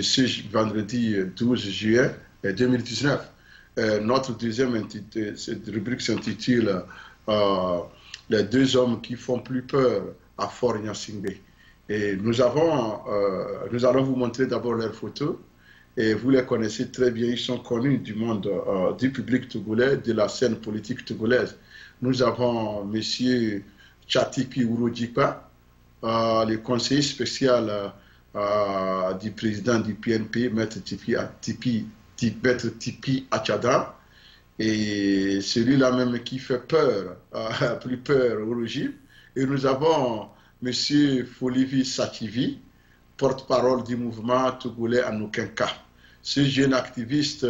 de ce vendredi 12 juillet 2019. Notre deuxième cette rubrique s'intitule Les deux hommes qui font plus peur à Fort Gnassingbé. Et nous allons vous montrer d'abord leurs photos. Et vous les connaissez très bien, ils sont connus du monde, du public togolais, de la scène politique togolaise. Nous avons M. Tchatipi Ourodjipa, le conseiller spécial du président du PNP, Maître Tipi Achada, et celui-là même qui fait peur, plus peur au régime. Et nous avons M. Folivi Sachivi, porte-parole du mouvement togolais en aucun cas. Ce jeune activiste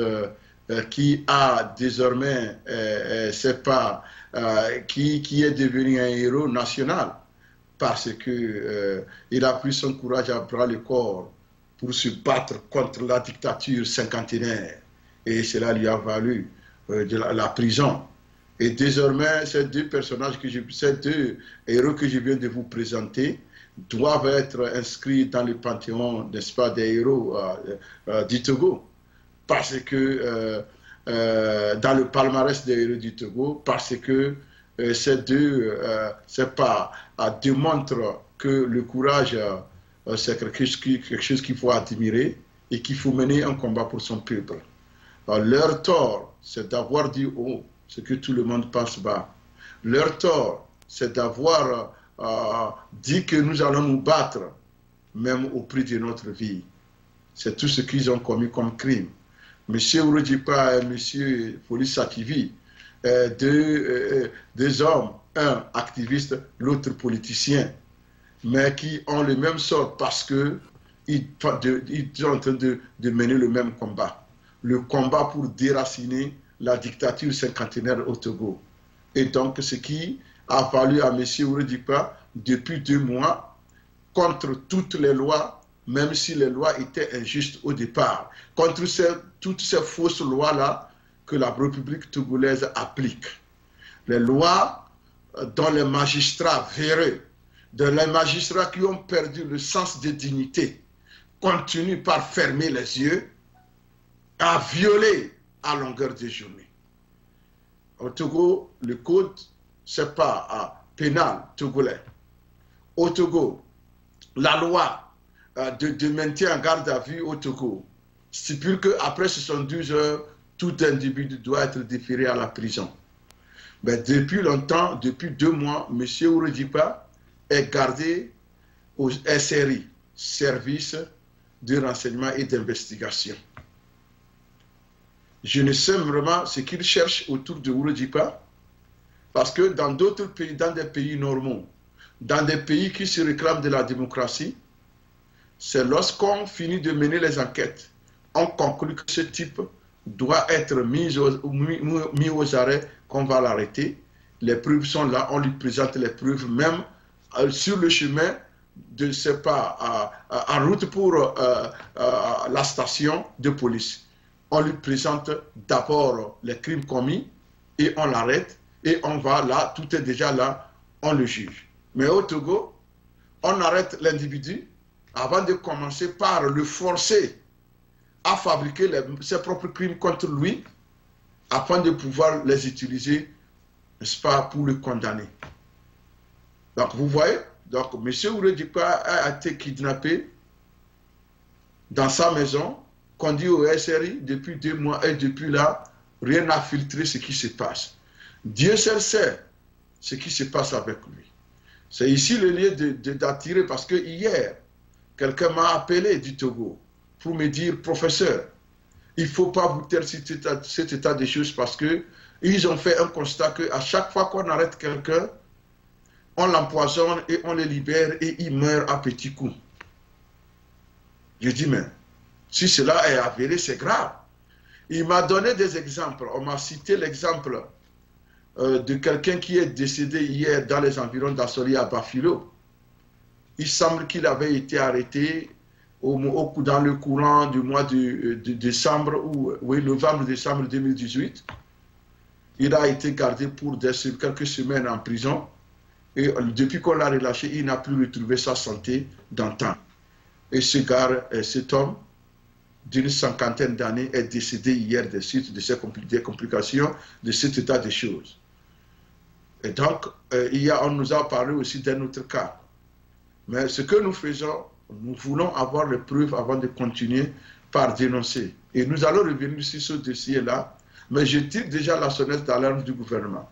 qui a désormais, qui est devenu un héros national parce qu'il a pris son courage à bras le corps pour se battre contre la dictature cinquantenaire. Et cela lui a valu la prison. Et désormais, ces deux personnages, ces deux héros que je viens de vous présenter, doivent être inscrits dans le panthéon, n'est-ce pas, des héros du Togo, parce que dans le palmarès des héros du Togo, parce que ces deux, démontrent que le courage, c'est quelque chose qu'il faut admirer et qu'il faut mener un combat pour son peuple. Leur tort, c'est d'avoir dit haut ce que tout le monde pense bas. Leur tort, c'est d'avoir dit que nous allons nous battre, même au prix de notre vie. C'est tout ce qu'ils ont commis comme crime. M. Ourodjipa et M. Foli Sachivi, deux hommes, un activiste, l'autre politicien, mais qui ont le même sort parce qu'ils sont en train de mener le même combat. Le combat pour déraciner la dictature cinquantenaire au Togo. Et donc, ce qui a valu à M. Ourodjipa depuis 2 mois contre toutes les lois, même si les lois étaient injustes au départ, contre toutes ces fausses lois-là que la République togolaise applique. Les lois dont les magistrats véreux, les magistrats qui ont perdu le sens de dignité, continuent par fermer les yeux, à violer à longueur de journée. Au Togo, le code, c'est pas pénal togolais. Au Togo, la loi de maintien en garde à vue au Togo stipule qu'après 72 heures, tout individu doit être déféré à la prison. Mais depuis longtemps, depuis 2 mois, M. Ourodjipa est gardé au SRI, Service de renseignement et d'investigation. Je ne sais vraiment ce qu'ils cherchent autour de Ourodjipa, parce que dans d'autres pays, dans des pays normaux, dans des pays qui se réclament de la démocratie, c'est lorsqu'on finit de mener les enquêtes, on conclut que ce type doit être mis aux arrêts, qu'on va l'arrêter. Les preuves sont là, on lui présente les preuves, même sur le chemin de, en route pour la station de police. On lui présente d'abord les crimes commis et on l'arrête et on va là, tout est déjà là, on le juge. Mais au Togo, on arrête l'individu avant de commencer par le forcer à fabriquer ses propres crimes contre lui afin de pouvoir les utiliser, n'est-ce pas, pour le condamner. Donc vous voyez, donc M. Ourodjipa a été kidnappé dans sa maison, conduit au SRI depuis 2 mois et depuis là, rien n'a filtré ce qui se passe. Dieu seul sait ce qui se passe avec lui. C'est ici le lieu d'attirer parce que hier, quelqu'un m'a appelé du Togo pour me dire, professeur, il ne faut pas vous taire cet état de choses parce qu'ils ont fait un constat qu'à chaque fois qu'on arrête quelqu'un, on l'empoisonne et on le libère et il meurt à petits coups. Je dis, mais si cela est avéré, c'est grave. Il m'a donné des exemples. On m'a cité l'exemple de quelqu'un qui est décédé hier dans les environs d'Assoli à Bafilo. Il semble qu'il avait été arrêté dans le courant du mois de décembre, novembre-décembre 2018. Il a été gardé pour quelques semaines en prison. Et depuis qu'on l'a relâché, il n'a plus retrouvé sa santé d'antan. Et cet homme d'une cinquantaine d'années, est décédé hier des suites de ces complications de cet état de choses. Et donc, on nous a parlé aussi d'un autre cas. Mais ce que nous faisons, nous voulons avoir les preuves avant de continuer par dénoncer. Et nous allons revenir sur ce dossier-là, mais je tire déjà la sonnette d'alarme du gouvernement.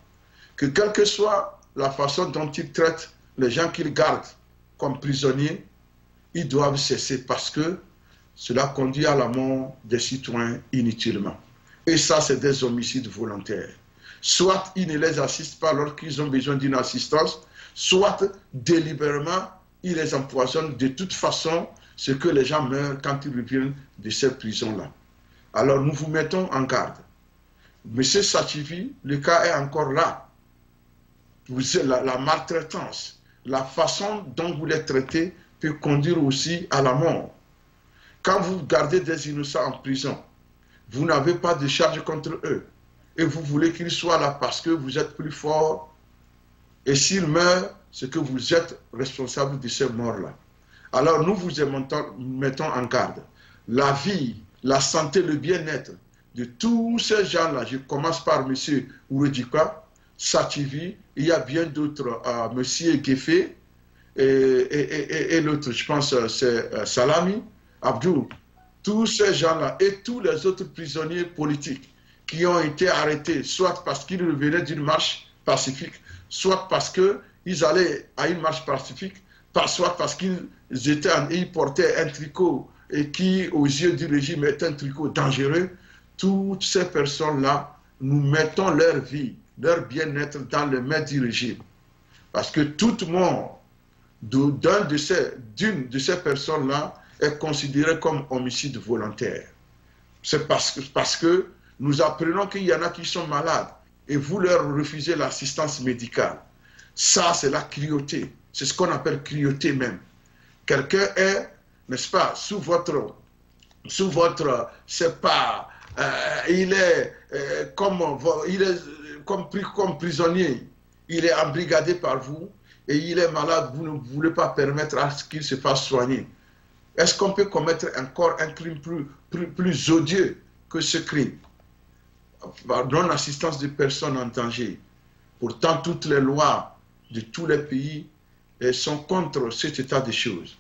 Que quelle que soit la façon dont il traite les gens qu'il garde comme prisonniers, ils doivent cesser parce que cela conduit à la mort des citoyens inutilement. Et ça, c'est des homicides volontaires. Soit ils ne les assistent pas lorsqu'ils ont besoin d'une assistance, soit délibérément, ils les empoisonnent. De toute façon, c'est que les gens meurent quand ils reviennent de ces prisons-là. Alors nous vous mettons en garde. Monsieur Sachivi, le cas est encore là. La maltraitance, la façon dont vous les traitez peut conduire aussi à la mort. Quand vous gardez des innocents en prison, vous n'avez pas de charge contre eux. Et vous voulez qu'ils soient là parce que vous êtes plus fort. Et s'ils meurent, c'est que vous êtes responsable de ces morts-là. Alors nous vous mettons en garde. La vie, la santé, le bien-être de tous ces gens-là, je commence par M. Ouredjika, Sachivi, il y a bien d'autres, M. Guéfé, et l'autre, je pense, c'est Salami, Abdou. Tous ces gens-là et tous les autres prisonniers politiques qui ont été arrêtés, soit parce qu'ils revenaient d'une marche pacifique, soit parce qu'ils allaient à une marche pacifique, soit parce qu'ils portaient un tricot et qui, aux yeux du régime, est un tricot dangereux. Toutes ces personnes-là, nous mettons leur vie, leur bien-être dans les mains du régime. Parce que toute mort d'une de ces personnes-là est considérée comme homicide volontaire. C'est parce que nous apprenons qu'il y en a qui sont malades et vous leur refusez l'assistance médicale. Ça, c'est la cruauté. C'est ce qu'on appelle cruauté même. Quelqu'un est, n'est-ce pas, sous votre, c'est pas, il est comme prisonnier, il est embrigadé par vous et il est malade, vous ne voulez pas permettre à ce qu'il se fasse soigner. Est-ce qu'on peut commettre encore un crime plus odieux que ce crime? Non-assistance de personnes en danger. Pourtant, toutes les lois de tous les pays sont contre cet état de choses.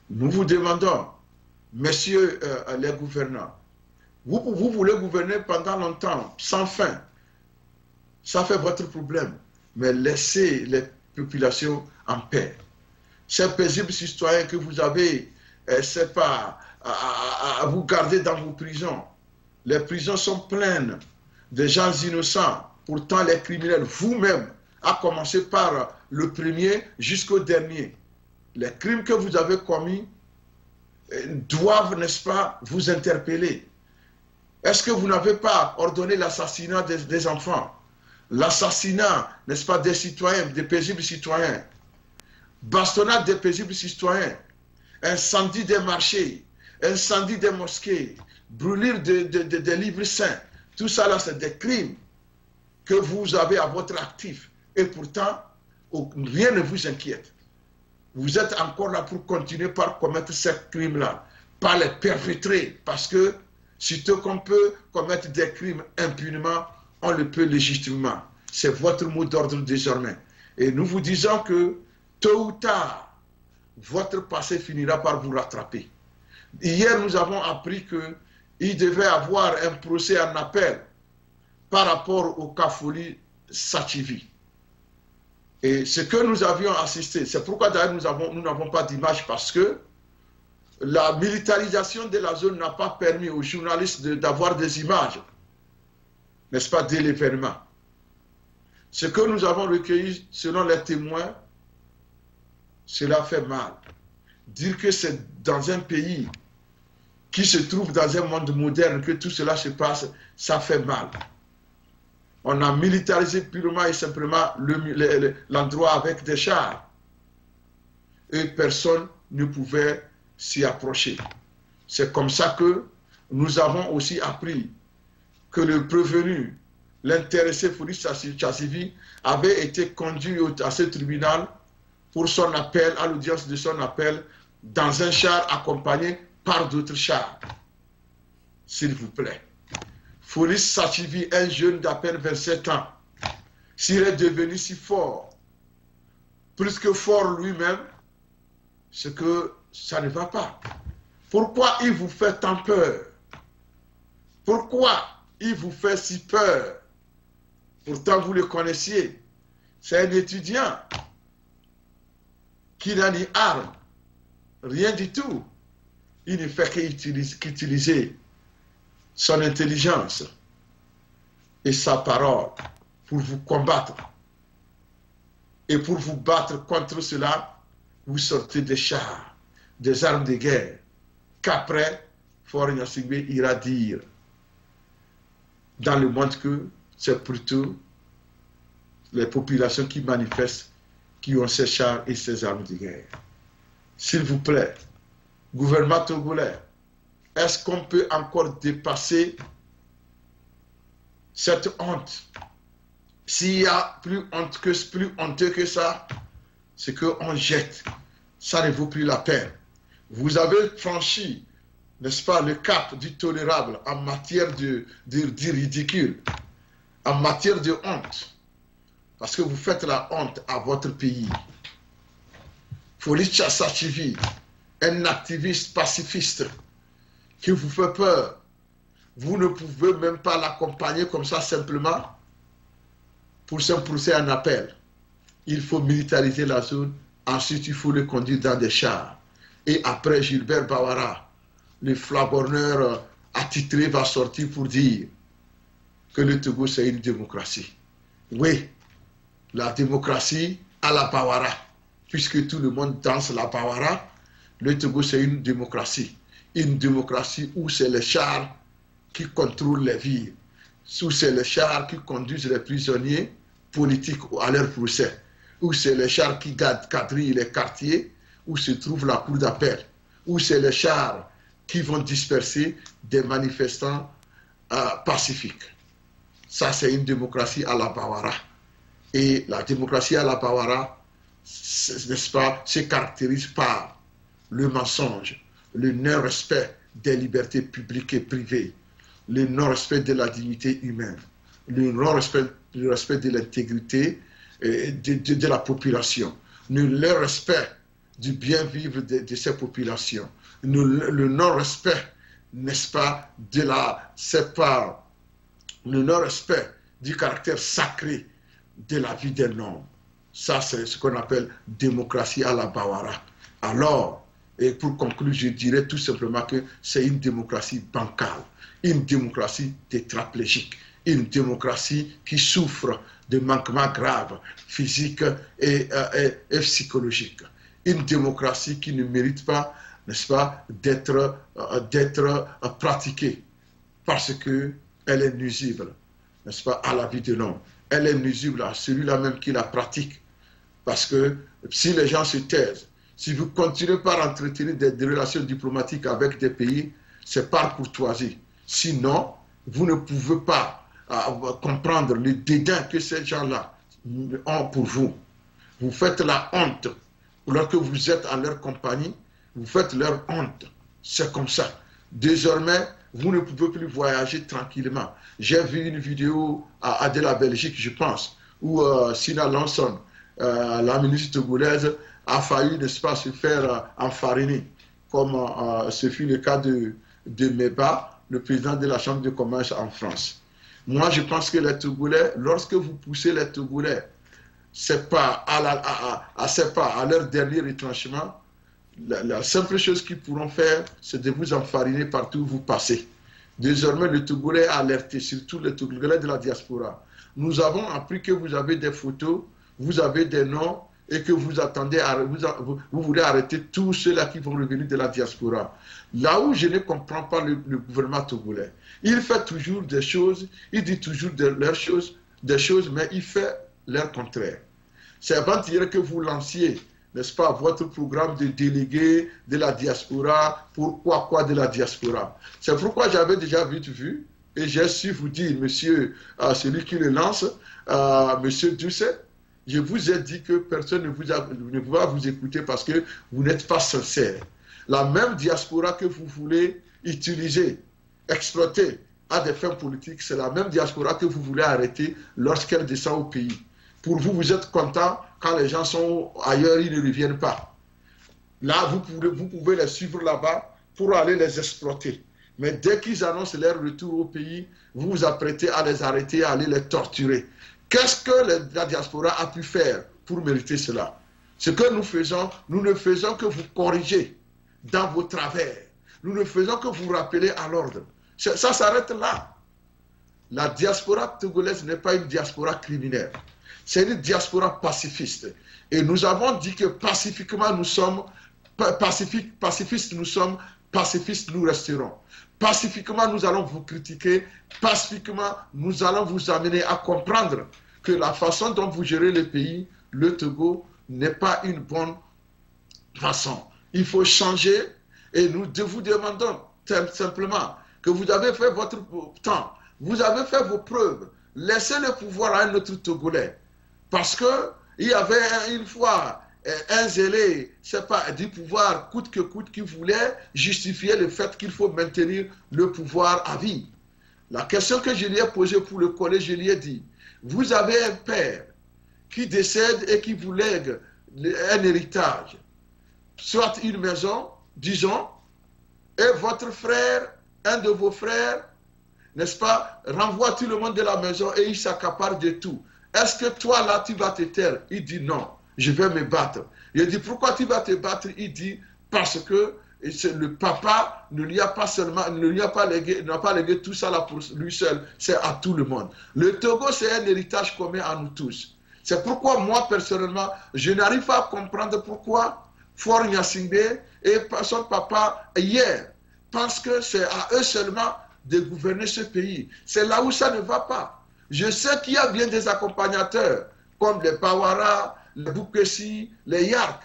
Nous vous demandons, messieurs les gouvernants, vous voulez gouverner pendant longtemps, sans fin. Ça fait votre problème. Mais laissez les populations en paix. Ces paisibles citoyens que vous avez, c'est pas à vous garder dans vos prisons. Les prisons sont pleines de gens innocents. Pourtant, les criminels, vous-même, à commencer par le premier jusqu'au dernier, les crimes que vous avez commis doivent, n'est-ce pas, vous interpeller. Est-ce que vous n'avez pas ordonné l'assassinat des enfants? L'assassinat, n'est-ce pas, des citoyens, des paisibles citoyens? Bastonnade des paisibles citoyens, incendie des marchés, incendie des mosquées, brûlure des livres saints. Tout ça là, c'est des crimes que vous avez à votre actif. Et pourtant, rien ne vous inquiète. Vous êtes encore là pour continuer par commettre ces crimes-là, par les perpétrer, parce que sitôt qu'on peut commettre des crimes impunément, on le peut légitimement. C'est votre mot d'ordre désormais. Et nous vous disons que, tôt ou tard, votre passé finira par vous rattraper. Hier, nous avons appris qu'il devait avoir un procès en appel par rapport au cas Foli Sachivi. Et ce que nous avions assisté, c'est pourquoi d'ailleurs nous n'avons pas d'image, parce que la militarisation de la zone n'a pas permis aux journalistes d'avoir des images, n'est-ce pas, de l'événement. Ce que nous avons recueilli selon les témoins, cela fait mal. Dire que c'est dans un pays qui se trouve dans un monde moderne que tout cela se passe, ça fait mal. On a militarisé purement et simplement l'endroit avec des chars. Et personne ne pouvait s'y approcher. C'est comme ça que nous avons aussi appris que le prévenu, l'intéressé Foli Sachivi, avait été conduit à ce tribunal pour son appel, à l'audience de son appel, dans un char accompagné par d'autres chars. s'il vous plaît. Folis Sachivi, un jeune d'à peine 27 ans, s'il est devenu si fort, plus que fort lui-même, c'est que ça ne va pas. Pourquoi il vous fait tant peur? Pourquoi il vous fait si peur? Pourtant, vous le connaissiez. C'est un étudiant qui n'a ni arme, rien du tout. Il ne fait qu'utiliser son intelligence et sa parole pour vous combattre. Et pour vous battre contre cela, vous sortez des chars, des armes de guerre, qu'après, Faure Gnassingbé ira dire dans le monde que c'est plutôt les populations qui manifestent, qui ont ces chars et ces armes de guerre. S'il vous plaît, gouvernement togolais, est-ce qu'on peut encore dépasser cette honte? S'il y a plus honteux que ça, c'est qu'on jette. Ça ne vaut plus la peine. Vous avez franchi, n'est-ce pas, le cap du tolérable en matière de ridicule, en matière de honte. Parce que vous faites la honte à votre pays. Folis Sachivi, un activiste pacifiste qui vous fait peur. Vous ne pouvez même pas l'accompagner comme ça simplement pour s'imposer un appel. Il faut militariser la zone. Ensuite, il faut le conduire dans des chars. Et après, Gilbert Bawara, le flagorneur attitré, va sortir pour dire que le Togo, c'est une démocratie. Oui, la démocratie à la Bawara. Puisque tout le monde danse la Bawara, le Togo, c'est une démocratie. Une démocratie où c'est les chars qui contrôlent les villes, où c'est les chars qui conduisent les prisonniers politiques à leur procès, où c'est les chars qui quadrillent les quartiers, où se trouve la cour d'appel, où c'est les chars qui vont disperser des manifestants pacifiques. Ça, c'est une démocratie à la Bawara. Et la démocratie à la Bawara, n'est-ce pas, se caractérise par le mensonge, le non-respect des libertés publiques et privées, le non-respect de la dignité humaine, le non-respect de l'intégrité de la population, le non-respect du bien-vivre de ces populations, le non-respect, n'est-ce pas, le non-respect du caractère sacré de la vie d'un homme. Ça, c'est ce qu'on appelle démocratie à la Bawara. Alors, et pour conclure, je dirais tout simplement que c'est une démocratie bancale, une démocratie tétraplégique, une démocratie qui souffre de manquements graves, physiques et psychologiques. Une démocratie qui ne mérite pas, n'est-ce pas, d'être pratiquée parce qu'elle est nuisible, n'est-ce pas, à la vie de l'homme. Elle est nuisible à celui-là même qui la pratique. Parce que si les gens se taisent, si vous continuez par entretenir des relations diplomatiques avec des pays, c'est par courtoisie. Sinon, vous ne pouvez pas comprendre le dédain que ces gens-là ont pour vous. Vous faites la honte. Lorsque vous êtes en leur compagnie, vous faites leur honte. C'est comme ça. Désormais, vous ne pouvez plus voyager tranquillement. J'ai vu une vidéo de la Belgique, je pense, où Sina Lanson, la ministre togolaise, a failli, n'est-ce pas, se faire enfariner, comme ce fut le cas de Meba, le président de la Chambre de commerce en France. Moi, je pense que les Togolais, lorsque vous poussez les Togolais, c'est pas à leur dernier retranchement, la simple chose qu'ils pourront faire, c'est de vous enfariner partout où vous passez. Désormais, le Togolais est alerté, surtout les Togolais de la diaspora. Nous avons appris que vous avez des photos, vous avez des noms, et que vous attendez, vous voulez arrêter tous ceux-là qui vont revenir de la diaspora. Là où je ne comprends pas le gouvernement togolais, il fait toujours des choses, il dit toujours des choses, mais il fait leur contraire. C'est avant-hier que vous lanciez, n'est-ce pas, votre programme de délégués de la diaspora, pourquoi de la diaspora. C'est pourquoi j'avais déjà vite vu, et j'ai su vous dire, monsieur, celui qui le lance, monsieur Doucet, je vous ai dit que personne ne va vous écouter parce que vous n'êtes pas sincère. La même diaspora que vous voulez utiliser exploitée à des fins politiques, c'est la même diaspora que vous voulez arrêter lorsqu'elle descend au pays. Pour vous, vous êtes content quand les gens sont ailleurs, ils ne reviennent pas. Là, vous pouvez les suivre là-bas pour aller les exploiter. Mais dès qu'ils annoncent leur retour au pays, vous vous apprêtez à les arrêter, à aller les torturer. Qu'est-ce que la diaspora a pu faire pour mériter cela? Ce que nous faisons, nous ne faisons que vous corriger dans vos travers. Nous ne faisons que vous rappeler à l'ordre. Ça s'arrête là. La diaspora togolaise n'est pas une diaspora criminelle. C'est une diaspora pacifiste. Et nous avons dit que pacifiquement nous sommes, pacifistes nous sommes, pacifistes nous resterons. Pacifiquement nous allons vous critiquer, pacifiquement nous allons vous amener à comprendre que la façon dont vous gérez le pays, le Togo, n'est pas une bonne façon. Il faut changer et nous vous demandons simplement que vous avez fait votre temps, vous avez fait vos preuves, laissez le pouvoir à un autre Togolais. Parce qu'il y avait une fois un zélé, c'est pas du pouvoir coûte que coûte, qui voulait justifier le fait qu'il faut maintenir le pouvoir à vie. La question que je lui ai posée pour le collège, je lui ai dit, vous avez un père qui décède et qui vous lègue un héritage, soit une maison, disons, et votre frère, un de vos frères, n'est-ce pas, renvoie tout le monde de la maison et il s'accapare de tout. Est-ce que toi là tu vas te taire? Il dit non, je vais me battre. Il dit pourquoi tu vas te battre? Il dit parce que le papa ne lui a pas seulement, ne lui a pas légué tout ça là pour lui seul, c'est à tout le monde. Le Togo c'est un héritage commun à nous tous. C'est pourquoi moi personnellement, je n'arrive pas à comprendre pourquoi Faure Gnassingbé et son papa hier pensent que c'est à eux seulement de gouverner ce pays. C'est là où ça ne va pas. Je sais qu'il y a bien des accompagnateurs, comme les Pawara, les Boukessi, les Yark,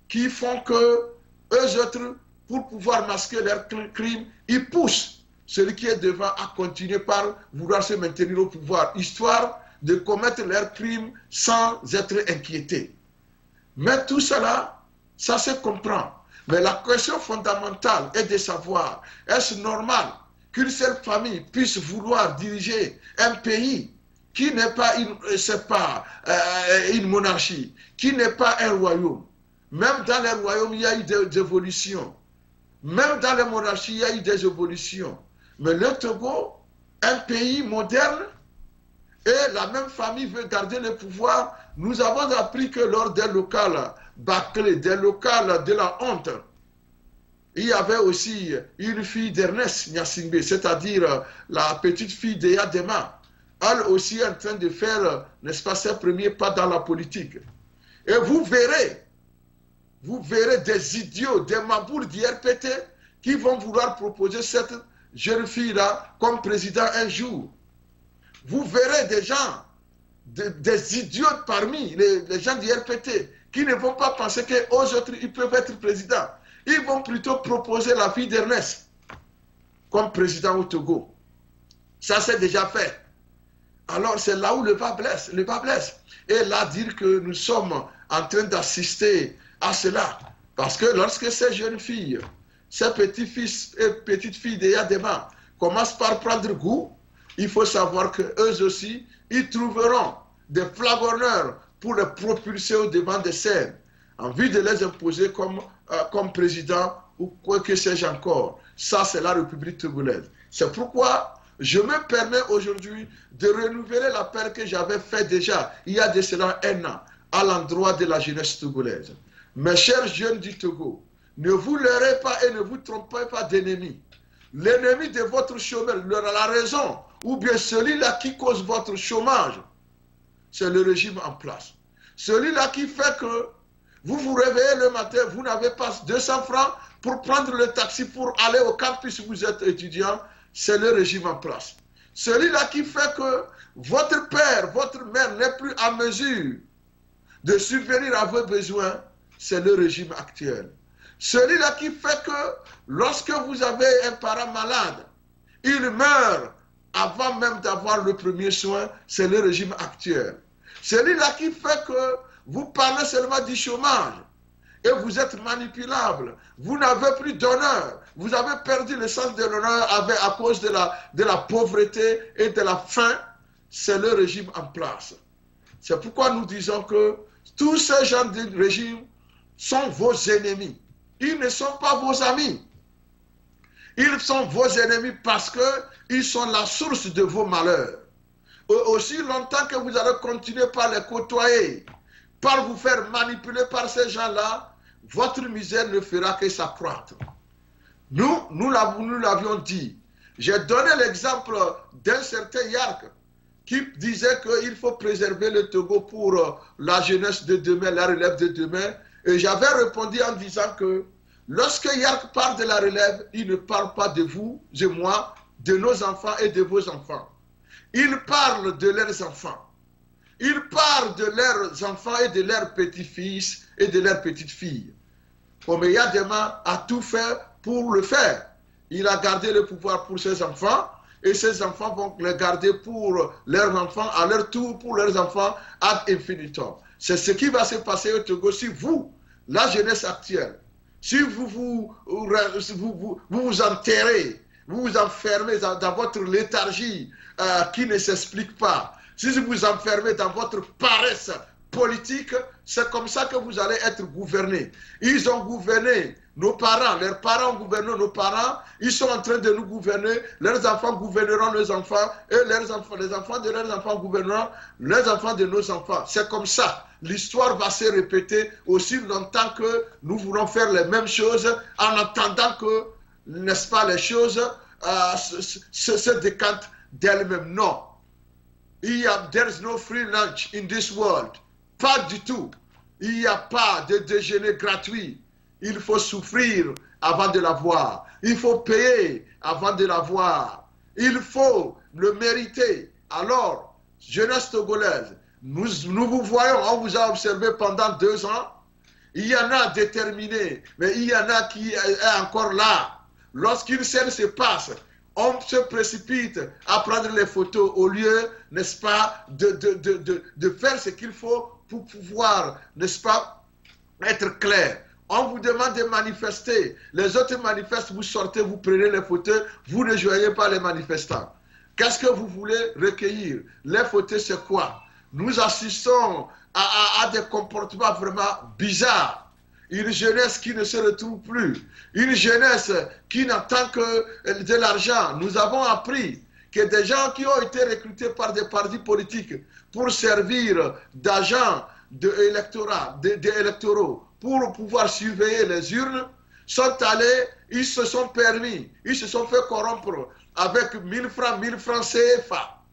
qui font que eux autres, pour pouvoir masquer leurs crimes, ils poussent celui qui est devant à continuer par vouloir se maintenir au pouvoir, histoire de commettre leurs crimes sans être inquiétés. Mais tout cela, ça se comprend. Mais la question fondamentale est de savoir, est-ce normal qu'une seule famille puisse vouloir diriger un pays qui n'est pas une monarchie, qui n'est pas un royaume. Même dans les royaumes, il y a eu des évolutions. Même dans les monarchies, il y a eu des évolutions. Mais le Togo, un pays moderne, et la même famille veut garder le pouvoir. Nous avons appris que lors des locales bâclées, des locales de la honte, il y avait aussi une fille d'Ernest Gnassingbé, c'est-à-dire la petite fille d'Eyadema. Elle aussi est en train de faire, n'est-ce pas, ses premiers pas dans la politique. Et vous verrez des idiots, des maboules d'IRPT qui vont vouloir proposer cette jeune fille-là comme président un jour. Vous verrez des gens, des idiots parmi les gens d'IRPT qui ne vont pas penser qu'aux autres, ils peuvent être présidents. Ils vont plutôt proposer la fille d'Ernest comme président au Togo. Ça, c'est déjà fait. Alors, c'est là où le bas blesse. Le bas blesse. Et là, dire que nous sommes en train d'assister à cela. Parce que lorsque ces jeunes filles, ces petits-fils et petites-filles d'Eyadema commencent par prendre goût, il faut savoir qu'eux aussi, ils trouveront des flagonneurs pour les propulser au devant des scènes, en vue de les imposer comme président ou quoi que sais-je encore. Ça, c'est la République togolaise. C'est pourquoi je me permets aujourd'hui de renouveler l'appel que j'avais fait déjà, il y a de cela 1 an, à l'endroit de la jeunesse togolaise. Mes chers jeunes du Togo, ne vous leurrez pas et ne vous trompez pas d'ennemis. L'ennemi de votre chômage, la raison, ou bien celui-là qui cause votre chômage, c'est le régime en place. Celui-là qui fait que vous vous réveillez le matin, vous n'avez pas 200 francs pour prendre le taxi pour aller au campus où vous êtes étudiant, c'est le régime en place. Celui-là qui fait que votre père, votre mère n'est plus en mesure de subvenir à vos besoins, c'est le régime actuel. Celui-là qui fait que lorsque vous avez un parent malade, il meurt avant même d'avoir le premier soin, c'est le régime actuel. Celui-là qui fait que vous parlez seulement du chômage et vous êtes manipulable. Vous n'avez plus d'honneur. Vous avez perdu le sens de l'honneur à cause de la pauvreté et de la faim. C'est le régime en place. C'est pourquoi nous disons que tous ces gens de régime sont vos ennemis. Ils ne sont pas vos amis. Ils sont vos ennemis parce qu'ils sont la source de vos malheurs. Aussi longtemps que vous allez continuer par les côtoyer, par vous faire manipuler par ces gens-là, votre misère ne fera que s'accroître. Nous l'avions dit. J'ai donné l'exemple d'un certain Yark qui disait qu'il faut préserver le Togo pour la jeunesse de demain, la relève de demain. Et j'avais répondu en disant que lorsque Yark parle de la relève, il ne parle pas de vous, de moi, de nos enfants et de vos enfants. Il parle de leurs enfants. Il parle de leurs enfants et de leurs petits-fils et de leurs petites-filles. Omeyadema a tout fait pour le faire. Il a gardé le pouvoir pour ses enfants et ses enfants vont le garder pour leurs enfants, à leur tour pour leurs enfants ad infinitum. C'est ce qui va se passer au Togo si vous, la jeunesse actuelle, si vous vous enterrez, vous vous enfermez dans votre léthargie qui ne s'explique pas, si vous vous enfermez dans votre paresse politique, c'est comme ça que vous allez être gouverné. Ils ont gouverné nos parents, leurs parents ont gouverné nos parents, ils sont en train de nous gouverner, leurs enfants gouverneront nos enfants, et les enfants de leurs enfants gouverneront les enfants de nos enfants. C'est comme ça. L'histoire va se répéter aussi longtemps que nous voulons faire les mêmes choses en attendant que, n'est-ce pas, les choses se décantent d'elles-mêmes. Non. There's no free lunch in this world. Pas du tout. Il n'y a pas de déjeuner gratuit. Il faut souffrir avant de l'avoir. Il faut payer avant de l'avoir. Il faut le mériter. Alors, jeunesse togolaise, nous vous voyons, on vous a observé pendant 2 ans. Il y en a déterminés, mais il y en a qui est encore là. Lorsqu'une scène se passe, on se précipite à prendre les photos au lieu, n'est-ce pas, de faire ce qu'il faut pour pouvoir, n'est-ce pas, être clair. On vous demande de manifester. Les autres manifestent, vous sortez, vous prenez les photos, vous ne joignez pas les manifestants. Qu'est-ce que vous voulez recueillir? Les photos, c'est quoi? Nous assistons à des comportements vraiment bizarres. Une jeunesse qui ne se retrouve plus. Une jeunesse qui n'attend que de l'argent. Nous avons appris que des gens qui ont été recrutés par des partis politiques pour servir d'agents électoraux pour pouvoir surveiller les urnes, sont allés, ils se sont permis, ils se sont fait corrompre avec 1000 francs CFA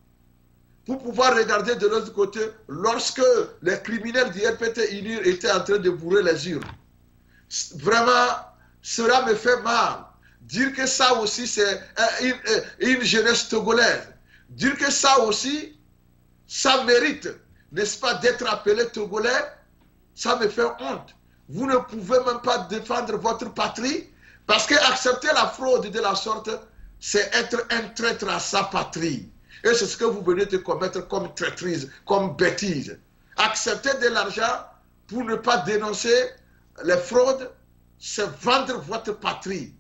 pour pouvoir regarder de l'autre côté lorsque les criminels du RPT-UNIR étaient en train de bourrer les urnes. Vraiment, cela me fait mal. Dire que ça aussi, c'est une jeunesse togolaise. Dire que ça aussi, ça mérite, n'est-ce pas, d'être appelé togolais, ça me fait honte. Vous ne pouvez même pas défendre votre patrie parce que accepter la fraude de la sorte, c'est être un traître à sa patrie. Et c'est ce que vous venez de commettre comme traîtrise, comme bêtise. Accepter de l'argent pour ne pas dénoncer les fraudes, c'est vendre votre patrie.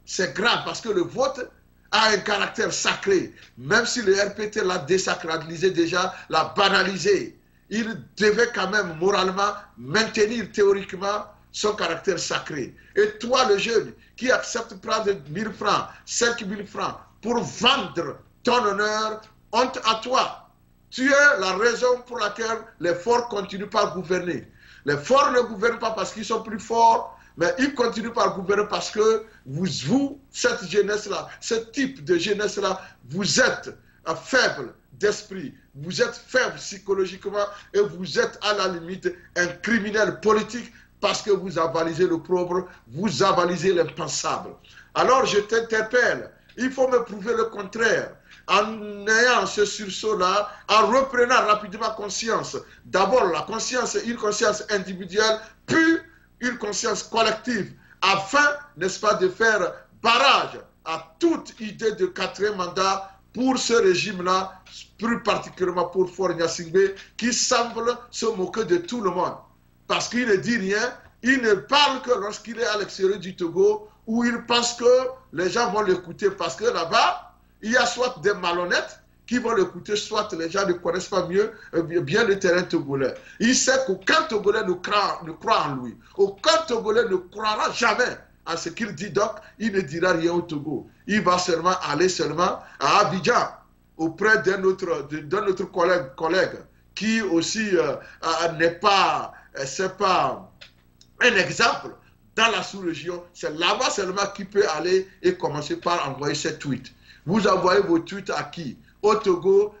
C'est grave parce que le vote a un caractère sacré. Même si le RPT l'a désacralisé déjà, l'a banalisé, il devait quand même moralement maintenir théoriquement son caractère sacré. Et toi, le jeune, qui accepte de prendre 1000 francs, 5000 francs pour vendre ton honneur, honte à toi. Tu es la raison pour laquelle les forts continuent par gouverner. Les forts ne gouvernent pas parce qu'ils sont plus forts, mais ils continuent par gouverner parce que vous cette jeunesse-là, ce type de jeunesse-là, vous êtes faible d'esprit, vous êtes faible psychologiquement et vous êtes à la limite un criminel politique parce que vous avalisez le pauvre, vous avalisez l'impensable. Alors je t'interpelle, il faut me prouver le contraire. En ayant ce sursaut-là, en reprenant rapidement conscience. D'abord, la conscience, une conscience individuelle, puis une conscience collective, afin, n'est-ce pas, de faire barrage à toute idée de 4e mandat pour ce régime-là, plus particulièrement pour Faure Gnassingbé, qui semble se moquer de tout le monde. Parce qu'il ne dit rien, il ne parle que lorsqu'il est à l'extérieur du Togo, où il pense que les gens vont l'écouter, parce que là-bas, il y a soit des malhonnêtes qui vont l'écouter, soit les gens ne connaissent pas bien le terrain togolais. Il sait qu'aucun Togolais ne croit en lui. Aucun Togolais ne croira jamais à ce qu'il dit, donc il ne dira rien au Togo. Il va seulement aller à Abidjan, auprès d'un autre collègue qui aussi n'est pas, c'est pas un exemple dans la sous-région. C'est là-bas seulement qu'il peut aller et commencer par envoyer ses tweets. Vous envoyez vos tweets à qui? Au Togo,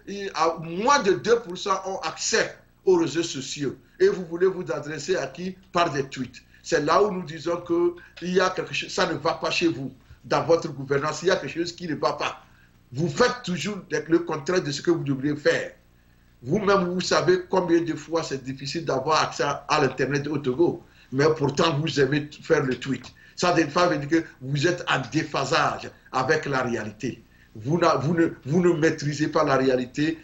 moins de 2% ont accès aux réseaux sociaux. Et vous voulez vous adresser à qui? Par des tweets. C'est là où nous disons qu'il y a quelque chose, ça ne va pas chez vous, dans votre gouvernance, il y a quelque chose qui ne va pas. Vous faites toujours le contraire de ce que vous devriez faire. Vous-même, vous savez combien de fois c'est difficile d'avoir accès à l'Internet au Togo, mais pourtant vous aimez faire le tweet. Ça veut dire que vous êtes en déphasage avec la réalité. Vous ne maîtrisez pas la réalité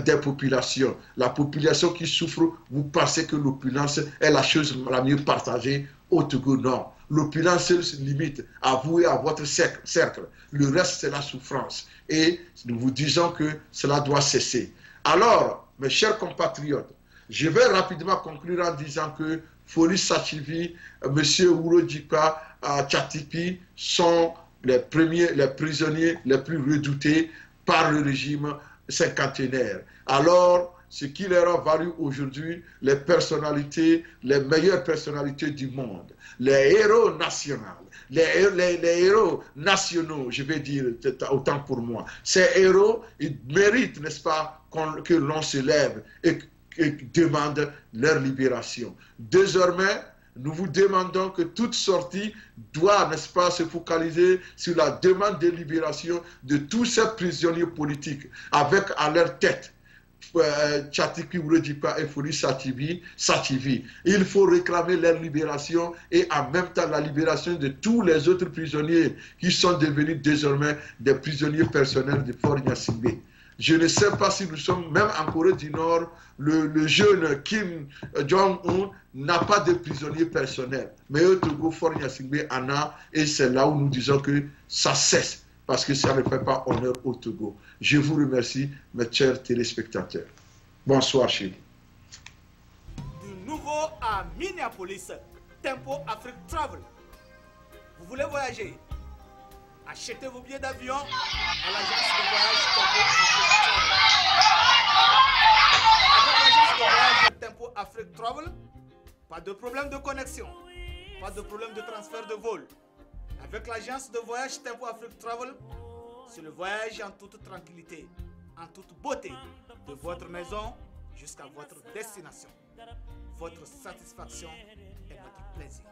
des populations. La population qui souffre, vous pensez que l'opulence est la chose la mieux partagée au Togo. Non. L'opulence se limite à vous et à votre cercle. Le reste, c'est la souffrance. Et nous vous disons que cela doit cesser. Alors, mes chers compatriotes, je vais rapidement conclure en disant que Foli Sachivi, M. Ouro Djipa, Tchatipi sont les prisonniers les plus redoutés par le régime cinquantenaire. Alors, ce qui leur a valu aujourd'hui les meilleures personnalités du monde, les héros nationaux, les héros nationaux, je vais dire autant pour moi. Ces héros, ils méritent, n'est-ce pas, que l'on se lève et demande leur libération. Désormais, nous vous demandons que toute sortie doit, n'est-ce pas, se focaliser sur la demande de libération de tous ces prisonniers politiques, avec à leur tête Tchatipi Ouro Djipa et Foli Sachivi. Il faut réclamer leur libération et en même temps la libération de tous les autres prisonniers qui sont devenus désormais des prisonniers personnels de Fort Gnassingbé. Je ne sais pas si nous sommes, même en Corée du Nord, le jeune Kim Jong-un n'a pas de prisonniers personnels. Mais au Togo, Fort Gnassingbé en a, et c'est là où nous disons que ça cesse, parce que ça ne fait pas honneur au Togo. Je vous remercie, mes chers téléspectateurs. Bonsoir chez vous. Du nouveau à Minneapolis, Tempo Afrique Travel. Vous voulez voyager? Achetez vos billets d'avion à l'agence de voyage Tempo Afrique Travel. Avec l'agence de voyage Tempo Afrique Travel, pas de problème de connexion, pas de problème de transfert de vol. Avec l'agence de voyage Tempo Afrique Travel, c'est le voyage en toute tranquillité, en toute beauté, de votre maison jusqu'à votre destination. Votre satisfaction est notre plaisir.